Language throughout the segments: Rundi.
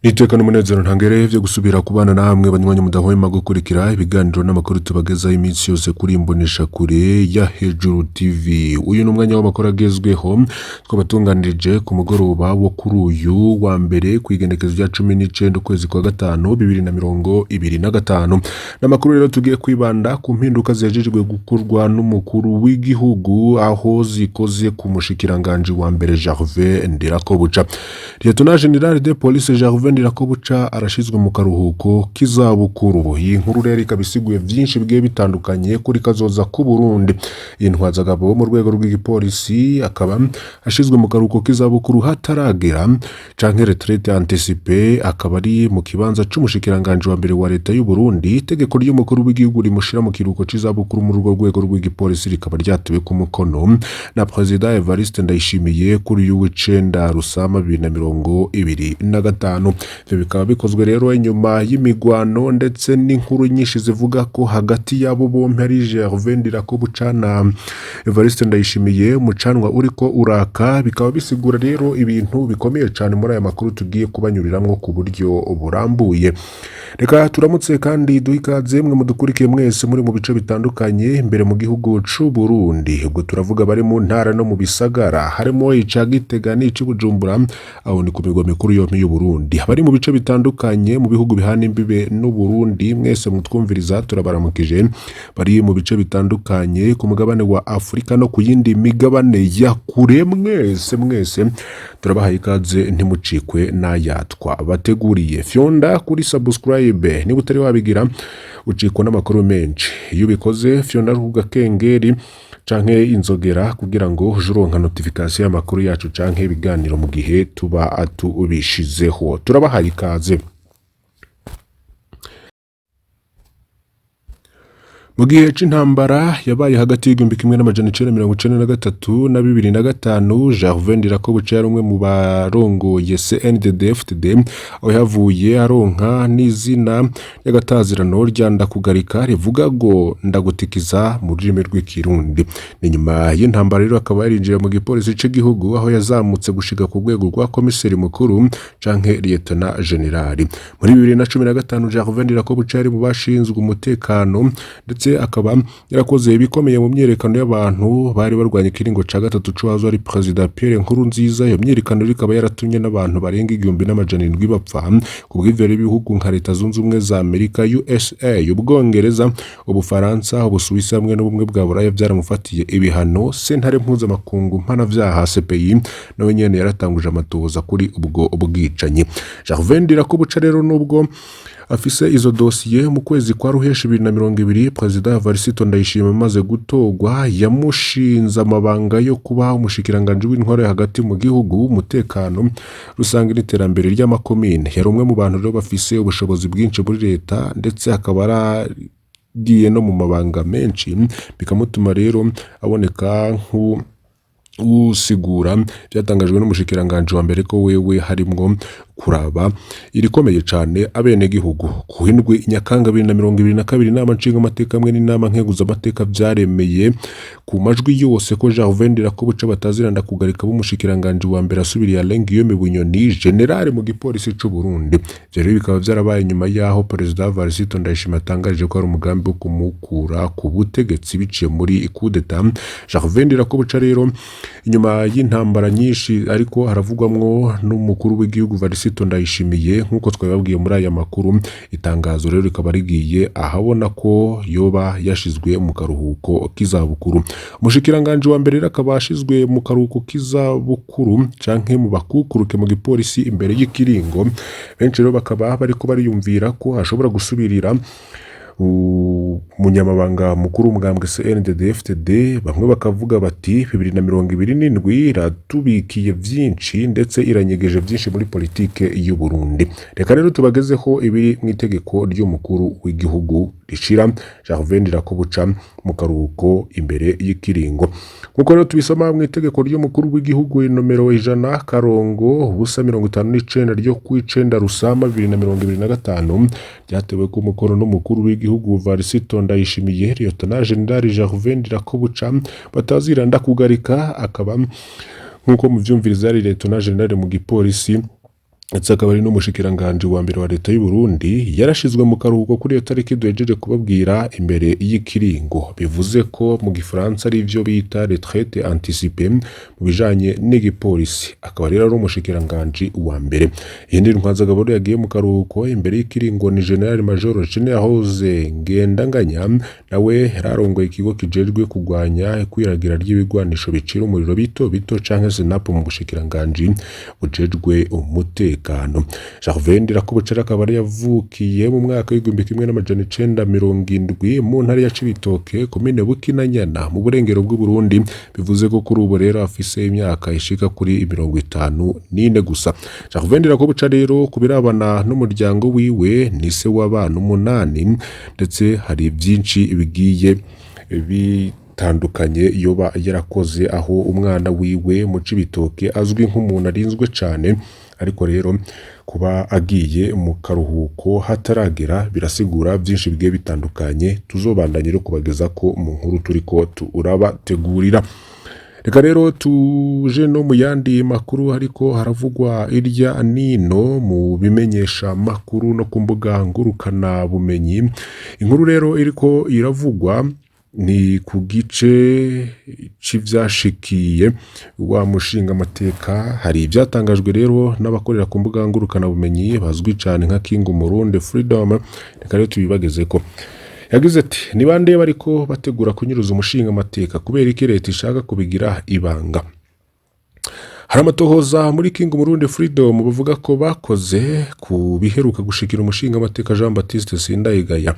Niteka n'umunezero ntangere vyo gusubira kubana namwe banywanyi mudahwema gukurikira ibiganiro n'amakuru tubageza iminsi yose kuri imbonesha kure ya Hejuru TV. Uyu n'umwanya w'amakuru agezweho twabatunganirije ku mugoroba wo kuri uyu wa mbere kwigenekezo rya 19 ukwezi kwa gatanu 2025. N'amakuru rero tugiye kwibanda ku mpinduka zejejwe gukorwa n'umukuru w'igihugu aho zikoze ku mushikiranganje wa mbere Rivuye Ndirakobuca. Lieutenant General de Police Rivuye Ndirakobuca arashizwe mu karuhuko k'izabukuru. Iyi nkuru rero ikabisiguye byinshi bigiye bitandukanye kuri kazoza ku Burundi. Intwazagabo mu rwego rw'igipolisi akaba ashizwe mu karuhuko k'izabukuru hataragera canke retraite anticipée, akaba ari mu kibanza c'umushikiranganje wa mbere wa leta y'u Burundi. Itegeko ry'umukuru w'igihugu rimushira mu kiruhuko c'izabukuru mu rwego rw'igipolisi rikaba ryatewe ku mukono na Perezida Ndayishimiye kuri uyu w'icenda Rusama 2025. Ivyo bikaba bikozwe rero inyuma y'imigwano ndetse n'inkuru nyinshi zivuga ko hagati yabo bompi ari Rivuye Ndirakobuca na Ndayishimiye umucanwa uriko uraka. Bikaba bisigura rero ibintu bikomeye cyane muri aya makuru tugiye kubanyuriramwo ku buryo burambuye. Reka turamutse kandi duhikaze mwe mudukurikiye mwese muri mu bice bitandukanye imbere mu gihugu c'u Burundi. Ubwo turavuga bari mu ntara no mu bisagara harimo ica Gitega n'ici Bujumbura, aho ni ku migwa mikuru yompi y'u Burundi. Bari mu bice bitandukanye mu bihugu bihana imbibe n'u Burundi, mwese mutwumviriza turabaramukije. Bari mu bice bitandukanye ku mugabane wa Afrika no ku yindi migabane ya kure, mwese turabahaye ikaze ntimucikwe n'ayatwa bateguriye. Fyonda kuri subscribe niba utari wabigira ucikwa n'amakuru menshi. Iyo ubikoze fyonda ku gakengeri canke inzogera kugira ngo ujuronka notification y'amakuru yacu canke ibiganiro mu gihe tuba atubishizeho. Turabahaye ikaze. Mu gihe c'intambara yabaye hagati y'igihumbi kimwe n'amajana 1993 na 2005, Rivuye Ndirakobuca yari umwe mu barongoye CNDD-FDD, aho yavuye aronka n'izina y'agatazirano rya Ndakugarika rivuga ngo ndagutikiza mu rurimi rw'ikirundi. Ni nyuma y'intambara rero akaba yarinjira mu gipolisi c'igihugu, aho yazamutse gushika ku rwego rwa komiseri mukuru canke Lieutenant General. Muri 2015 Rivuye Ndirakobuca yari mu bashinzwe umutekano ndetse akaba yarakoze ibikomeye mu myerekano y'abantu bari barwanya ikiringo ca gatatu c'uwazo ari Perezida Nziza. Iyo myerekano ikaba yaratumye n'abantu barenga 1700 bapfa. Kubw'ivyo ibihugu nka Leta Zunze Ubumwe za Amerika, USA, Ubwongereza, Ubufaransa, Ubusuwisi hamwe n'ubumwe bwa Buraya byaramufatiye ibihano. Sentare mpuzamakungu mpanavyaha CPI nawe nyene yaratanguje amatohoza kuri ubwo ubwicanyi. Rivuye Ndirakobuca rero nubwo afise izo dosiye mu kwezi kwa Ruheshi 2020, Perezida Ndayishimiye amaze gutogwa yamushinze amabanga yo kuba umushikiranganje w'intwaro hagati mu gihugu, umutekano rusange n'iterambere ry'amakomine. Yari umwe mu bantu rero bafise ubushobozi bwinshi muri leta ndetse akaba aragiye no mu mabanga menshi, bikamutuma rero aboneka usigura byatangajwe n'umushikiranganje wa mbere ko wewe harimwo kuraba irikomeye cyane abene gihugu. Kuhindwe Nyakanga 2022 inama nshinga amateka hamwe n'inama nkeguza amateka byaremeye ku majwi yose ko Rivuye Ndirakobuca bataziranda kugarika b'umushikiranganje wa mbere asubiriye Alenga iyo Bunyoni general mu gipolisi c'u Burundi. Rero bikaba byarabaye nyuma yaho Perezida Ndayishimiye atangaje ko ari umugambi wo kumukura ku butegetsi biciye muri coup d'etat. Rivuye Ndirakobuca rero inyuma y'intambara nyinshi ariko haravugwamwo n'umukuru w'igihugu Ndayishimiye nkuko twababwiye muri aya makuru. Itangazo rero rikaba rigiye ahabona ko yoba yashizwe mu karuhuko k'izabukuru. Umushikiranganje wa mbere akaba yashizwe mu karuhuko k'izabukuru canke mu bakukuruke mu gipolisi imbere y'ikiringo. Benshi rero bakaba bariko bariyumvira ko hashobora gusubirira umunyamabanga mukuru umugambwe CNDD-FDD. Bamwe bakavuga bati 2027 iratubikiye byinshi ndetse iranyegeje byinshi muri politike y'u Burundi. Reka rero tubagezeho ibiri mu itegeko ry'umukuru w'igihugu rishira Rivuye Ndirakobuca mu karuhuko imbere y'ikiringo. Nkuko rero tubisoma mu itegeko ry'umukuru w'igihugu nomero 100/59 ryo ku 9 Rusama 2025 ryatewe ku mukono n'umukuru w'igihugu Ndayishimiye, Lieutenant General Rivuye Ndirakobuca batazira Ndakugarika akaba nkuko muvyumviriza ari Lieutenant General mu gipolisi ndetse akaba ari n'umushikiranganje wa mbere wa leta y'u Burundi yarashizwe mu karuhuko kuri iyo tariki duhejeje kubabwira imbere y'ikiringo, bivuze ko mu gifaransa ari ivyo bita retraite anticipée mu bijanye n'igipolisi. Akaba rero ari umushikiranganje wa mbere. Iyindi ntwazagabo yagiye mu karuhuko imbere y'ikiringo ni General Major Hoze Ngendanganya, nawe yararongoye ikigo kijejwe kugwanya ikwiragira ry'ibigwanisho bicira umuriro bito canke SNAP mu bushikiranganje bujejwe umutekano. Rivuye akaba ari yavukiye mu mwaka w'igihumbi kimwe n'amajana 1970 mu ntara ya Cibitoke komine Bukinanyana mu burengero bw'u Burundi, bivuze ko kuri ubu rero afise imyaka ishika kuri 54 gusa. Rivuye rero kubirabana n'umuryango wiwe ni se w'abana 8 ndetse hari byinshi bigiye bitandukanye yoba yarakoze, aho umwana wiwe mu Cibitoke azwi nk'umuntu arinzwe cane, ariko rero kuba agiye mu karuhuko hataragera birasigura byinshi bigiye bitandukanye tuzobandanye rero kubageza ko mu nkuru turiko urabategurira. Reka rero tuje no mu yandi makuru, ariko haravugwa irya nino mu bimenyesha makuru no ku mbuga ngurukana bumenyi. Inkuru rero iriko iravugwa ni ku gice c'ivyashikiye wa mushinga amateka. Hari ivyatangajwe rero n'abakorera ku mbuga ngurukana bumenyi bazwi cyane nka King Murundi Freedom. Reka rero tubibageze ko yagize ati ni bande bariko bategura kunyuruza umushinga amateka kubera iki leta ishaka kubigira ibanga. Hari amatohoza muri King Murundi Freedom bavuga ko bakoze ku biheruka gushikira umushinga amateka Jean Baptiste Sindayigaya.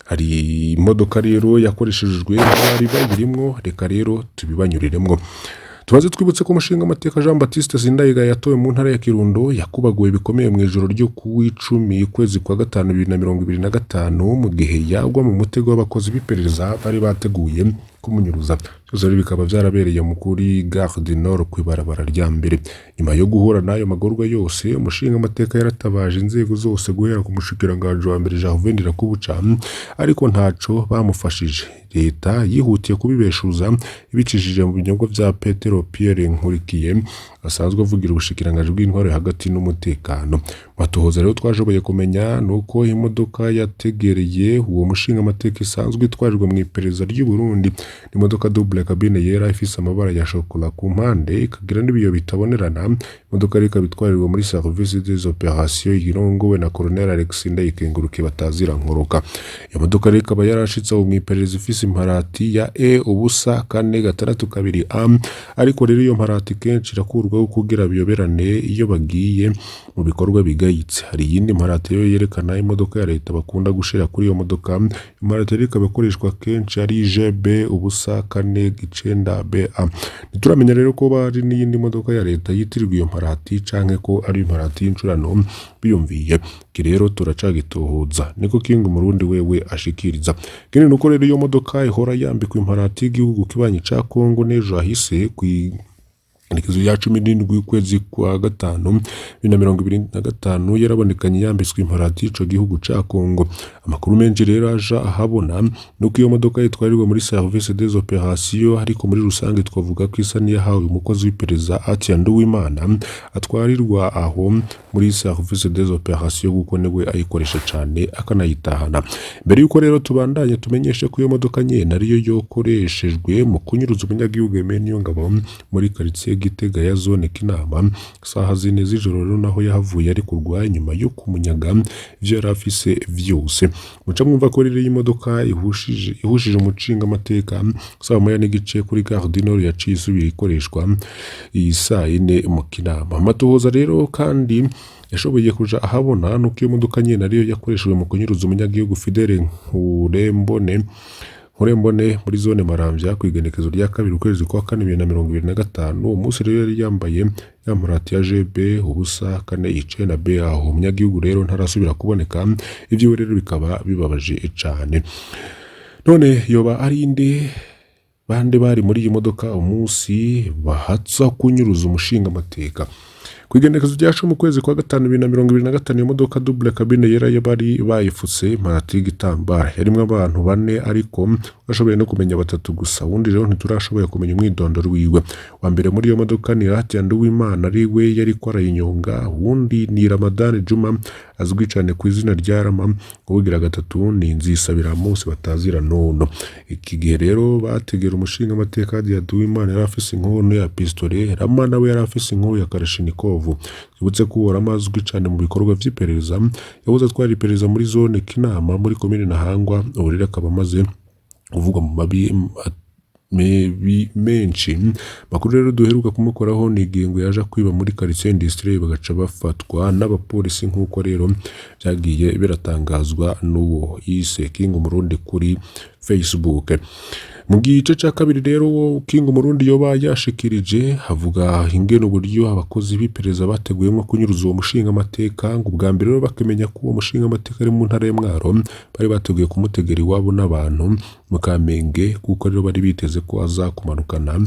Hari imodoka rero yakoreshejwe bari bayirimwo, reka rero tubibanyuriremwo. Tubaze twibutse ko umushinga amateka Jean Baptiste Sindayigaya yatowe mu ntara ya Kirundo yakubaguye bikomeye mu ijoro ryo ku 10 kwezi kwa 5 2025 mu gihe yagwa mu mutego w'abakozi b'iperereza bari bateguye kumunyuruza. Byose bikaba byarabereye mu kuri Gare du Nord kwibarabara rya mbere. Nyuma yo guhura nayo magorwa yose, umushinga amateka yaratabaje inzego zose guhera ku mushikiranganje wa mbere Rivuye, ariko ntaco bamufashije. Leta yihutiye kubibeshuza ibicishije mu binyobwa vya Petero Pierre Nkurikiye asanzwe avugira ubushikiranganje bw'intwaro hagati n'umutekano. Matohoza rero twashoboye kumenya nuko imodoka yategereye uwo mushinga amateka isanzwe itwarirwa mu iperereza ry'u Burundi. Imodoka double cabine yera ifise amabara ya shokora ku mpande, ikagira n'ibiyo bitabonerana. Imodoka reka bitwarirwa muri service des opérations irongowe na Colonel Alex Ndayikenguruke batazira nkoroka. Iyo modoka reka bayarashitse mu iperereza ifise imparati ya ubusa 462A, ariko rero iyo mparati kenshi irakurwaho kugira biyoberane iyo bagiye mu bikorwa bigayitse. Hari yindi mparati yo yerekana imodoka ya leta bakunda gushira kuri iyo modoka. Imparati reka bakoreshwa kenshi ari GB ubusa 49BA. Nituramenya rero ko bari n'iyindi modoka ya leta yitirirwa iyo mparati canke ko ari imparati y'incurano biyumviye. Rero turacagitohoza niko King Murundi wewe ashikiriza. Kene nuko rero iyo modoka ihora yambikwa imparati y'igihugu kibanyi ca Kongo n'ejo ahise Ikizu ya 17 y'ukwezi kwa 5 2025 yarabonekanye yambitswe imparati y'ico gihugu ca Kongo. Amakuru menshi rero aja ahabona nuko iyo modoka yitwarirwa muri service des opérations, ariko muri rusange twavuga ko isa niyahawe umukozi w'iperereza Atia Nduwimana atwarirwa aho muri service des opérations kuko niwe ayikoresha cyane akanayitahana. Mbere yuko rero tubandanye tumenyeshe ko iyo modoka nyene ariyo yokoreshejwe mu kunyuruza umunyagihugu Emeniyo Ngabo muri quartier Gitega ya zone Kinama saha 4 z'ijoro rero naho yahavuye ari kurwanya nyuma yo kumunyaga ivyo yarafise vyose. Muca mwumva ko rero iyi modoka ihushije umucinga amateka saa moya n'igice kuri Gare du Nord yaciye isubira ikoreshwa iyi saa 4 mu Kinama. Amatohoza rero kandi yashoboye kuja ahabona nuko iyo modoka nyene ariyo yakoreshejwe mu kunyuruza umunyagihugu Fidele Nkurembone muri zone Maramvya kwigenekezo rya 2 ukwezi kwa 4 2025. Umunsi rero yari yambaye yamurati ya GB ubusa 49B. Aho umunyagihugu rero ntarasubira kuboneka. Ivyo rero bikaba bibabaje cyane. None yoba ari inde bande bari muri iyi modoka umunsi bahatsa kunyuruza umushinga amateka? Kwigenekezo ryacu mu kwezi kwa gatanu 2025 iyo modoka double cabine yera yabari bayifutse imparati y'igitambara yarimwe abantu bane ariko bashoboye no kumenya batatu gusa wundi rero ntiturashoboye kumenya umwidondoro wiwe wa mbere muri iyo modoka ni Ndayishimiye ari we yari kwarayinyonga wundi ni Ramadani Juma azwi cyane ku izina rya Rama ubugira gatatu ni Nzisabira Mose batazira nono iki gihe rero bategera umushinga amateka ya Ndayishimiye yari afise inkono ya pistole Rama nawe yari afise inkono ya Kalashnikov twibutse ko Rama azwi cyane mu bikorwa by'iperereza yabuze atwara iperereza muri zone Kinama muri komine Ntahangwa uburire akaba amaze uvugwa mu mabi menshi makuru rero duheruka kumukoraho ni igihe yaje kwiba muri quartier Ministre bagaca bafatwa n'abapolisi nk'uko rero byagiye biratangazwa n'uwo yise King Murundi kuri Facebook. Mu gice cya kabiri rero King Murundi yoba yashikirije havuga ingene uburyo abakozi b'iperereza bateguyemo kunyuruza uwo mushinga amateka ngo ubwa mbere rero bakemenya ko uwo mushinga amateka ari mu ntara ya Mwaro bari bateguye kumutegera iwabo n'abantu mu Kamenge kuko rero bari biteze ko azakumanukana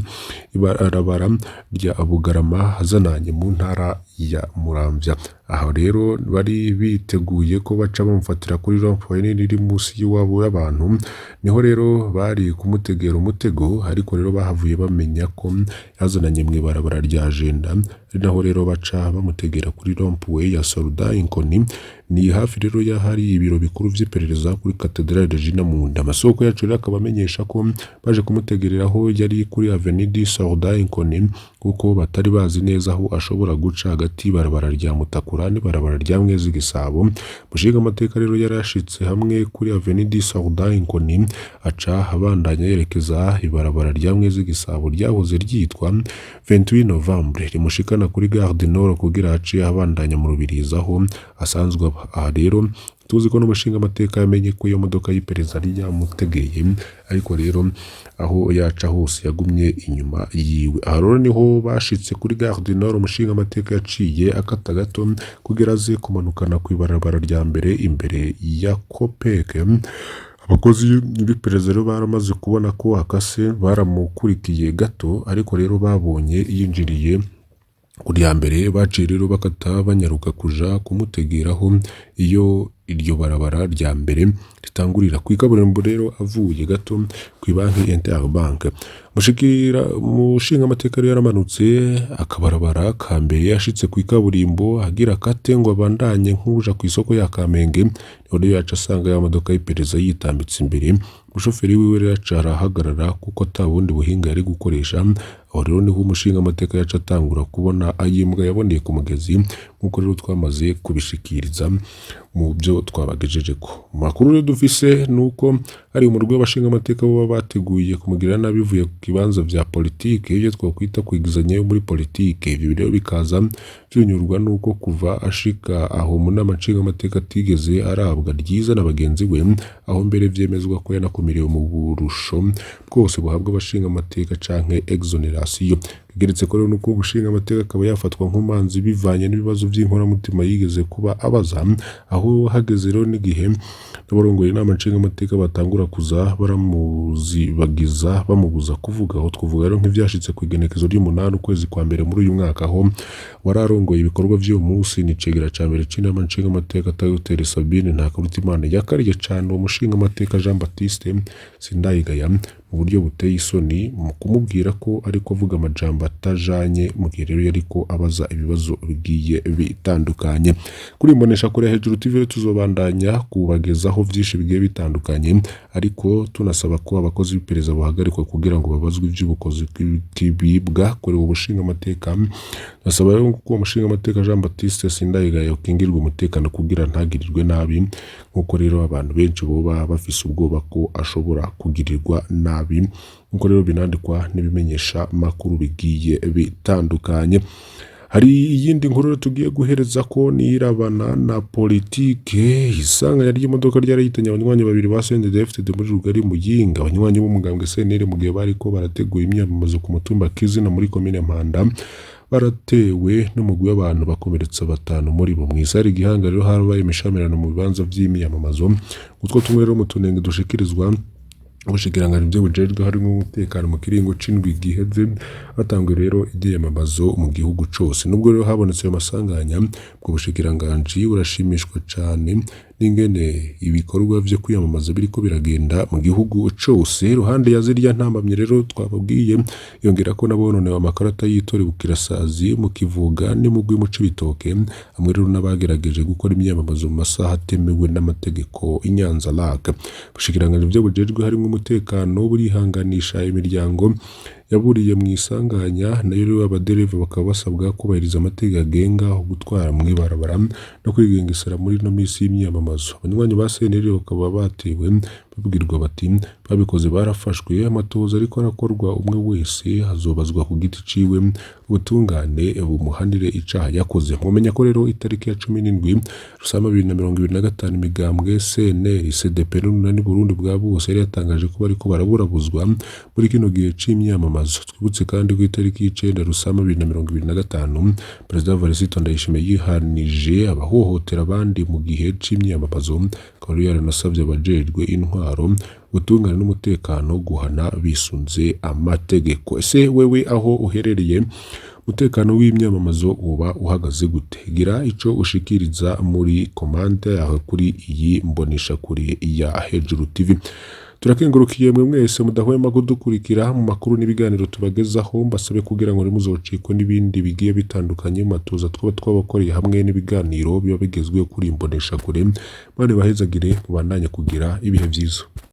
ibarabara rya Bugarama hazananye mu ntara ya Muramvya. Aho rero bari biteguye ko baca bamufatira kuri rond-point iri munsi y'iwabo y'abantu niho rero bari kumutegera umutego ariko rero bahavuye bamenya ko yazananye mu ibarabara rya Jenda ari naho rero baca bamutegera kuri rond-point ya Soldat Inkoni ni hafi rero yahari ibiro bikuru vy'iperereza kuri Cathedrale de Jina Munda. Amasoko yacu rero akabamenyesha ko baje kumutegereraho yari kuri Avenue du Soldat Inkoni kuko batari bazi neza aho ashobora guca hagati barabara rya Mutakura barabara rya Mwezi Gisabo. Mushinga amateka rero yarashitse hamwe kuri Avenue du Soldat Inkoni aca abandanya yerekeza ibarabara rya Mwezi Gisabo ryahoze ryitwa 28 Novembre rimushikana kuri Gare du Nord kugira aci abandanya mu Rubirizaho asanzwe aha rero tuzi ko n'umushinga amateka yamenye ko iyo modoka y'iperereza ari yamutegeye ariko rero aho yaca hose yagumye inyuma yiwe. Aha rero niho bashitse kuri Gare du Nord umushinga amateka yaciye akata gato kugira aze kumanukana ku ibarabara rya mbere imbere ya Kopeke. Abakozi b'iperereza rero baramaze kubona ko akase baramukurikiye gato ariko rero babonye yinjiriye kuri ya mbere baciye rero bakata banyaruka kuja kumutegeraho iyo iryo barabara rya mbere ritangurira ku ikaburimbo rero avuye gato ku banki Interbank. Mushinga amateka rero yaramanutse akabarabara ka mbere yashitse ku ikaburimbo agira kate ngo abandanye nk'uja ku isoko ya Kamenge niho yaca asanga ya modoka y'iperereza yitambitse imbere umushoferi wiwe rero acara ahagarara kuko atabundi buhinga yari gukoresha. Aho rero niho umushinga amateka yaca atangura kubona ayimbwa yaboneye ku mugezi nk'uko rero twamaze kubishikiriza mu byo twabagejeje ko makuru rero dufise nuko ari umurwe w'abashinga amateka bo bateguye kumugira nabivuye ku kibanza vya politike ibyo twakwita kwigizanya muri politike. Ibi rero bikaza byunyurwa nuko kuva ashika aho mu nama nshinga amateka atigeze arabwa ryiza na bagenzi we aho mbere vyemezwa ko yanakomiriwe mu burusho bwose buhabwa abashinga amateka canke exoneration. Kigeretse ko rero nuko umushinga amateka akaba yafatwa nk'umanzi bivanye n'ibibazo by'inkoramutima yigeze kuba abaza aho hageze rero n'igihe n'abarongoye inama nshinga amateka batangura kuza baramuzibagiza bamubuza kuvuga. Aho twavuga rero nk'ivyashitse ku igenekezo ry'umunani ukwezi kwa mbere muri uyu mwaka aho wararongoye ibikorwa by'uwo munsi ni cegera ca mbere c'inama nshinga amateka Tayotere Sabine Ntakarutimana yakariye cane uwo mushinga amateka Jean Baptiste Sindayigaya mu buryo buteye isoni mu kumubwira ko ariko avuga amajambo atajanye mu gihe rero yariko abaza ibibazo bigiye bitandukanye. Kuri Mbonesha kure hejuru TV tuzobandanya kubagezaho vyinshi bigiye bitandukanye ariko tunasaba ko abakozi b'iperereza bahagarikwa kugira ngo babazwe ivy'ubukozi bw'ibibwa kuri ubushinga amateka. Nasaba rero ko umushinga amateka Jean Baptiste Sindayigaya ukingirwa umutekano kugira ntagirirwe nabi nkuko rero abantu benshi boba bafise ubwoba ko ashobora kugirirwa nabi nkuko rero binandikwa n'ibimenyesha makuru bigiye bitandukanye. Hari iyindi nkuru tugiye guhereza ko nirabana na politike isanga yari imodoka ryari yitanye abanywanyi babiri ba CNDD-FDD muri Rugari Muyinga. Abanywanyi b'umugambwe CNL mu gihe bariko barategura imyamamazo ku mutumba Kizina muri komine Mpanda baratewe n'umugwi w'abantu bakomeretsa batanu muri bo mwisari Gihanga. Rero harabaye imishamirano mu bibanza vy'imyamamazo utwo tumwe rero mu tunenge dushikirizwa ubushikiranganji byo bujejwe harimo umutekano mu kiringo c'indwi giheze batangwe rero ivyiyamamazo mu gihugu cose. Nubwo rero habonetse ayo masanganya, ubwo bushikiranganji burashimishwa cane n'ingene ibikorwa vyo kwiyamamaza biriko biragenda mu gihugu cose. Ruhande ya zirya ntambamye rero twababwiye, yongera ko nabononewe amakarata y'itora Bukirasazi mu Kivuga n'imugwi mu Cibitoke, hamwe rero n'abagerageje gukora imyiyamamazo mu masaha atemewe n'amategeko i Nyanza Lac. Ubushikiranganji byo bujejwe harimo umutekano burihanganisha imiryango yaburiye mu isanganya, nayo rero abadereva bakaba basabwa kubahiriza amategeko agenga gutwara mu ibarabara no kwigengesera muri no misi y'imyamamazo. Abanywanyi ba CNL bakaba batewe babwirwa bati babikoze barafashwe, amatoza ariko arakorwa, umwe wese hazobazwa ku giti ciwe, ubutungane bumuhanire icaha yakoze. Mwomenya ko rero itariki ya 17 Rusama 2025 imigambwe CNL, CDP n'Urunani Burundi bwa bose yari yatangaje ko bariko baraburabuzwa muri kino gihe c'imyamamazo. Twibutse kandi ko itariki y'icenda Rusama 2025 Perezida Ndayishimiye yihanije abahohotera abandi mu gihe c'imyamamazo, akaba yaranasavye abajejwe intwaro, ubutungane n'umutekano guhana bisunze amategeko. Ese wewe aho uherereye, umutekano w'imyamamazo uba uhagaze gute? Gira ico ushikiriza muri komande yawe kuri iyi mbonesha kuri ya Hejuru TV. Turakengurukiye mwe mwese mudahwema kudukurikira mu makuru n'ibiganiro tubagezaho. Mbasabe kugira ngo nimuzocikwe n'ibindi bigiye bitandukanye mu matoza twabakoreye hamwe n'ibiganiro biba bigezweho kuri imbonesha kure. Bane bahezagire mubandanye kugira ibihe vyiza.